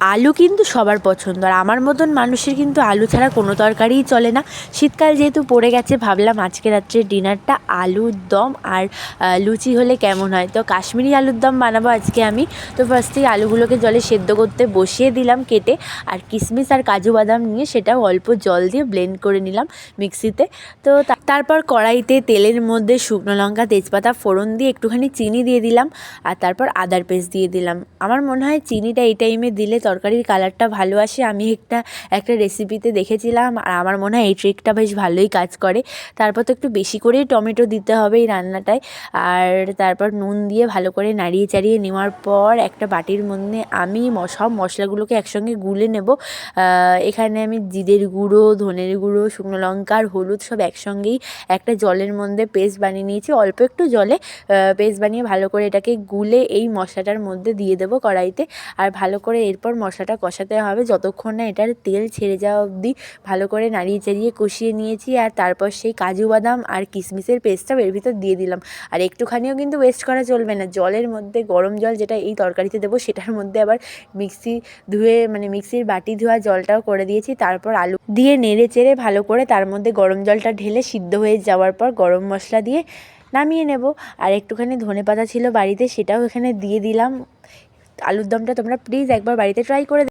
আলু কিন্তু সবার পছন্দ, আর আমার মতন মানুষের কিন্তু আলু ছাড়া কোনো তরকারিই চলে না। শীতকাল যেহেতু পড়ে গেছে, ভাবলাম আজকে রাত্রে ডিনারটা আলুর দম আর লুচি হলে কেমন হয়। তো কাশ্মীরি আলুর দম বানাবো আজকে আমি। তো ফার্স্টেই আলুগুলোকে জলে সেদ্ধ করতে বসিয়ে দিলাম কেটে, আর কিশমিশ আর কাজু বাদাম নিয়ে সেটাও অল্প জল দিয়ে ব্লেন্ড করে নিলাম মিক্সিতে। তো তারপর কড়াইতে তেলের মধ্যে শুকনো লঙ্কা, তেজপাতা ফোড়ন দিয়ে একটুখানি চিনি দিয়ে দিলাম, আর তারপর আদার পেস্ট দিয়ে দিলাম। আমার মনে হয় চিনিটা এই টাইমে দিলে তরকারির কালারটা ভালো আসে। আমি একটা রেসিপিতে দেখেছিলাম, আর আমার মনে হয় এই ট্রিকটা বেশ ভালোই কাজ করে। তারপর তো একটু বেশি করেই টমেটো দিতে হবে এই রান্নাটায়। আর তারপর নুন দিয়ে ভালো করে নাড়িয়ে চাড়িয়ে নেওয়ার পর একটা বাটির মধ্যে আমি সব মশলাগুলোকে একসঙ্গে গুলে নেব। এখানে আমি জিরের গুঁড়ো, ধনের গুঁড়ো, শুকনো লঙ্কা আর হলুদ সব একসঙ্গেই একটা জলের মধ্যে পেস্ট বানিয়ে নিয়েছি। অল্প একটু জলে পেস্ট বানিয়ে ভালো করে এটাকে গুলে এই মশলাটার মধ্যে দিয়ে দেবো কড়াইতে। আর ভালো করে এরপর মশলাটা কষাতে হবে যতক্ষণ না এটার তেল ছেড়ে যাওয়া অবধি ভালো করে নাড়িয়ে চাড়িয়ে কষিয়ে নিয়েছি। আর তারপর সেই কাজু বাদাম আর কিশমিশের পেস্টটাও এর ভিতর দিয়ে দিলাম। আর একটুখানিও কিন্তু ওয়েস্ট করা চলবে না। জলের মধ্যে গরম জল যেটা এই তরকারিতে দেবো, সেটার মধ্যে আবার মিক্সির বাটি ধোয়া জলটাও করে দিয়েছি। তারপর আলু দিয়ে নেড়ে চেড়ে ভালো করে তার মধ্যে গরম জলটা ঢেলে সিদ্ধ হয়ে যাওয়ার পর গরম মশলা দিয়ে নামিয়ে নেব। আর একটুখানি ধনেপাতা ছিল বাড়িতে, সেটাও এখানে দিয়ে দিলাম। আলুর দমটা তোমরা প্লিজ একবার বাড়িতে ট্রাই করে